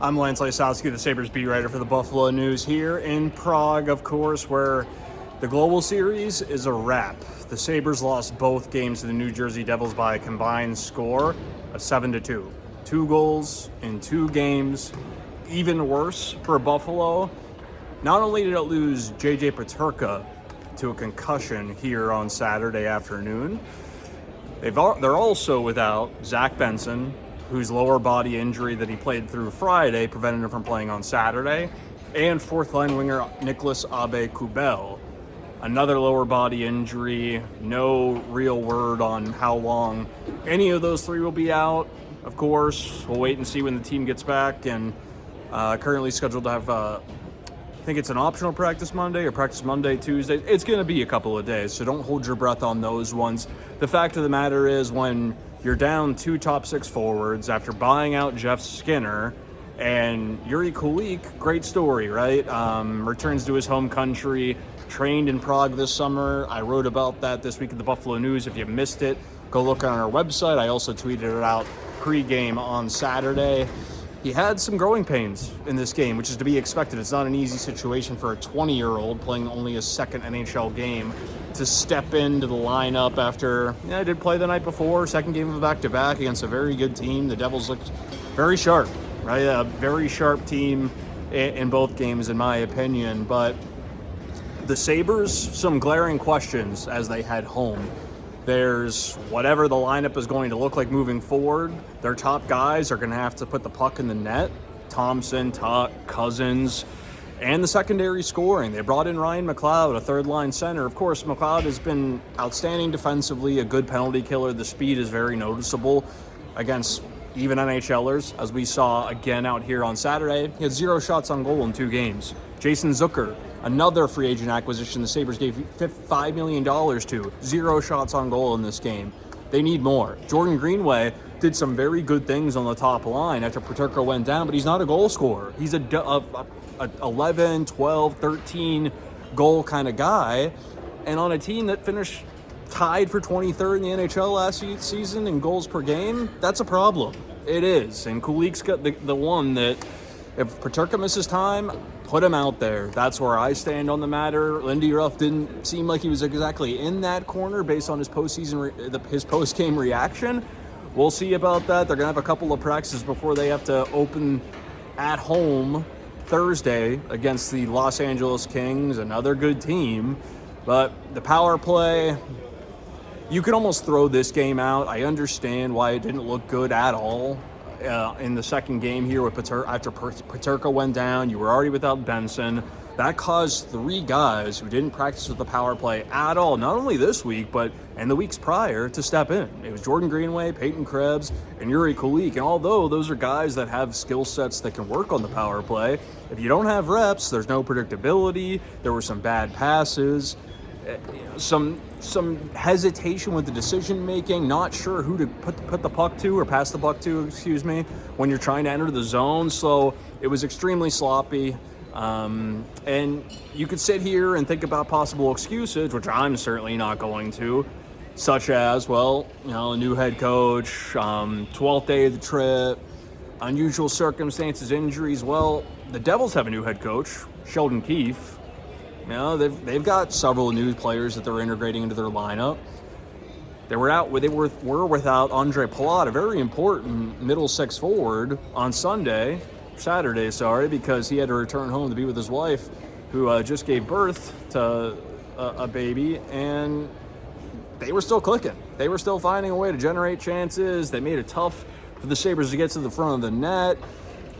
I'm Lysowski, the Sabres beat writer for the Buffalo News here in Prague, of course, where the Global Series is a wrap. The Sabres lost both games to the New Jersey Devils by a combined score of 7-2. 2 goals in 2 games. Even worse for Buffalo, not only did it lose J.J. Peterka to a concussion here on Saturday afternoon, they're also without Zach Benson, whose lower body injury that he played through Friday prevented him from playing on Saturday, and fourth-line winger Nicholas Abe-Kubel. Another lower body injury, no real word on how long any of those 3 will be out. Of course, we'll wait and see when the team gets back, and currently scheduled to have, I think it's an optional practice Monday or practice Monday, Tuesday. It's going to be a couple of days, so don't hold your breath on those ones. The fact of the matter is, when you're down 2 top 6 forwards after buying out Jeff Skinner, and Yuri Kulik, great story, right? Returns to his home country, trained in Prague this summer. I wrote about that this week at the Buffalo News. If you missed it, go look on our website. I also tweeted it out pre-game on Saturday. He had some growing pains in this game, which is to be expected. It's not an easy situation for a 20-year-old playing only his second NHL game to step into the lineup after, I did play the night before, second game of a back-to-back against a very good team. The Devils looked very sharp, right? A very sharp team in both games, in my opinion. But the Sabres, some glaring questions as they head home. There's whatever the lineup is going to look like moving forward. Their top guys are going to have to put the puck in the net. Thompson, Tuck, Cousins, and the secondary scoring. They brought in Ryan McLeod, a third-line center. Of course, McLeod has been outstanding defensively, a good penalty killer. The speed is very noticeable against even NHLers, as we saw again out here on Saturday. He had 0 shots on goal in 2 games. Jason Zucker, another free agent acquisition the Sabres gave $5 million to. 0 shots on goal in this game. They need more. Jordan Greenway did some very good things on the top line after Peterka went down, but he's not a goal scorer. He's a 11, 12, 13 goal kind of guy. And on a team that finished tied for 23rd in the NHL last season in goals per game, that's a problem. It is. And Kulik's got the one that, if Peterka misses time, put him out there. That's where I stand on the matter. Lindy Ruff didn't seem like he was exactly in that corner based on his his post-game reaction. We'll see about that. They're going to have a couple of practices before they have to open at home Thursday against the Los Angeles Kings, another good team. But the power play, you could almost throw this game out. I understand why it didn't look good at all. In the second game here with after Peterka went down, you were already without Benson. That caused 3 guys who didn't practice with the power play at all, not only this week, but in the weeks prior, to step in. It was Jordan Greenway, Peyton Krebs, and Yuri Kulik. And although those are guys that have skill sets that can work on the power play, if you don't have reps, there's no predictability. There were some bad passes, some hesitation with the decision making, not sure who to put the puck to or pass the puck to, when you're trying to enter the zone. So it was extremely sloppy. And you could sit here and think about possible excuses, which I'm certainly not going to, such as, a new head coach, 12th day of the trip, unusual circumstances, injuries. Well, the Devils have a new head coach, Sheldon Keefe. They've got several new players that they're integrating into their lineup. They were without Andre Palat, a very important middle 6 forward, on Saturday, because he had to return home to be with his wife, who just gave birth to a baby, and they were still clicking. They were still finding a way to generate chances. They made it tough for the Sabres to get to the front of the net.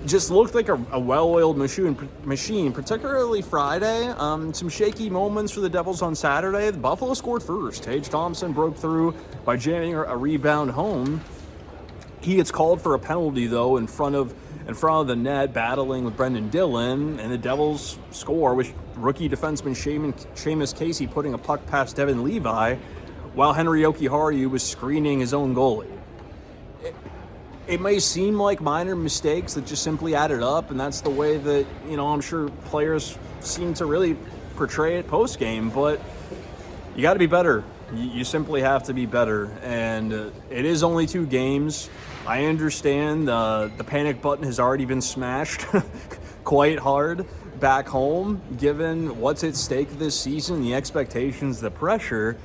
Just looked like a well-oiled machine, particularly Friday. Some shaky moments for the Devils on Saturday. The Buffalo scored first. Tage Thompson broke through by jamming a rebound home. He gets called for a penalty, though, in front of the net, battling with Brendan Dillon, and the Devils score with rookie defenseman Seamus Casey putting a puck past Devin Levi, while Henry Jokiharju was screening his own goalie. It may seem like minor mistakes that just simply added up, and that's the way that, I'm sure players seem to really portray it post-game, but you got to be better. You simply have to be better, and it is only 2 games. I understand the panic button has already been smashed quite hard back home, given what's at stake this season, the expectations, the pressure.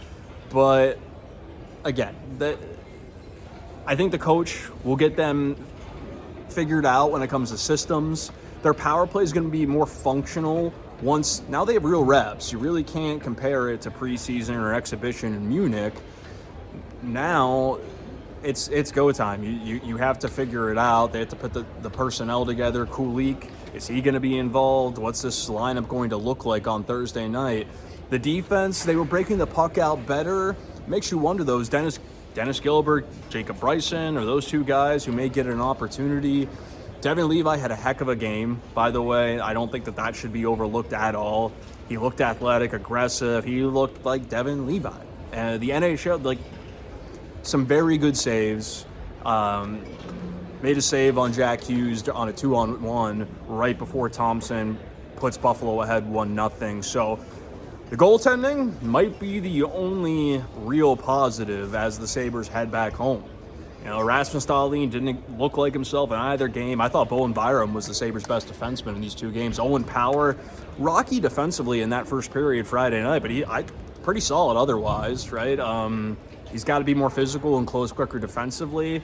But again, I think the coach will get them figured out when it comes to systems. Their power play is going to be more functional once now they have real reps. You really can't compare it to preseason or exhibition in Munich. Now it's go time. You have to figure it out. They have to put the personnel together. Kulik, is he going to be involved? What's this lineup going to look like on Thursday night? The defense, they were breaking the puck out better. Makes you wonder, those Dennis Gilbert, Jacob Bryson, or those two guys who may get an opportunity. Devin Levi had a heck of a game, by the way. I don't think that should be overlooked at all. He looked athletic, aggressive. He looked like Devin Levi. And the NHL, like, some very good saves. Made a save on Jack Hughes on a 2-on-1 right before Thompson puts Buffalo ahead 1-0. So the goaltending might be the only real positive as the Sabres head back home. You know, Rasmus Dahlin didn't look like himself in either game. I thought Bowen Byram was the Sabres' best defenseman in these two games. Owen Power, rocky defensively in that first period Friday night, but pretty solid otherwise, right? He's got to be more physical and close quicker defensively.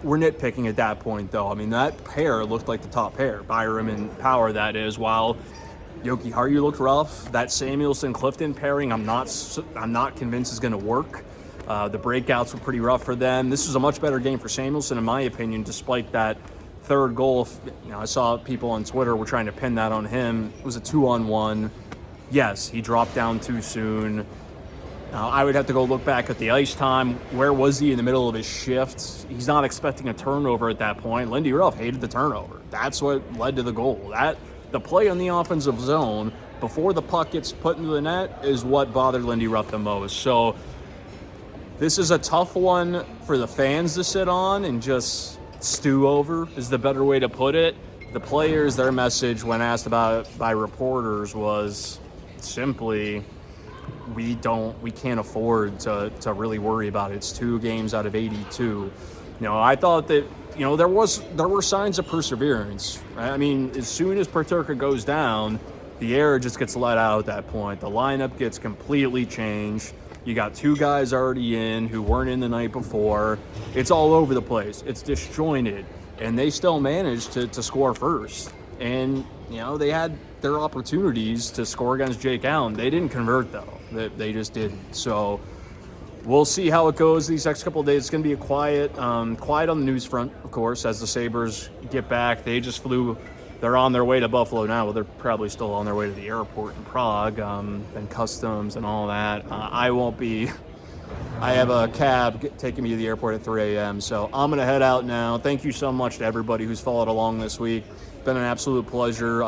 We're nitpicking at that point, though. I mean, that pair looked like the top pair, Byram and Power, that is, while Yoki Haru looked rough. That Samuelson-Clifton pairing, I'm not convinced is going to work. The breakouts were pretty rough for them. This was a much better game for Samuelson, in my opinion, despite that third goal. You know, I saw people on Twitter were trying to pin that on him. It was a 2-on-1. Yes, he dropped down too soon. Now, I would have to go look back at the ice time. Where was he in the middle of his shift? He's not expecting a turnover at that point. Lindy Ruff hated the turnover. That's what led to the goal. The play on the offensive zone before the puck gets put into the net is what bothered Lindy Ruff the most. So this is a tough one for the fans to sit on and just stew over, is the better way to put it. The players, their message when asked about it by reporters was simply, we can't afford to really worry about it. It's 2 games out of 82. You know, I thought that, you know, there were signs of perseverance. Right? I mean, as soon as Peterka goes down, the air just gets let out at that point. The lineup gets completely changed. You got 2 guys already in who weren't in the night before. It's all over the place. It's disjointed. And they still managed to score first. And, you know, they had their opportunities to score against Jake Allen. They didn't convert, though. They just didn't. So we'll see how it goes these next couple of days. It's going to be a quiet on the news front, of course, as the Sabres get back. They just flew. They're on their way to Buffalo now. Well, they're probably still on their way to the airport in Prague, and customs and all that. I won't be. I have a cab taking me to the airport at 3 a.m., so I'm going to head out now. Thank you so much to everybody who's followed along this week. It's been an absolute pleasure.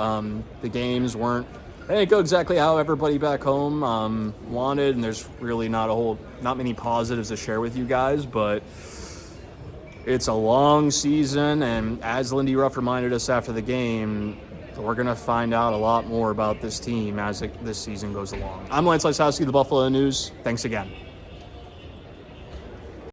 The games didn't go exactly how everybody back home wanted, and there's really not many positives to share with you guys, but it's a long season, and as Lindy Ruff reminded us after the game, we're going to find out a lot more about this team as this season goes along. I'm Lysowski, the Buffalo News. Thanks again.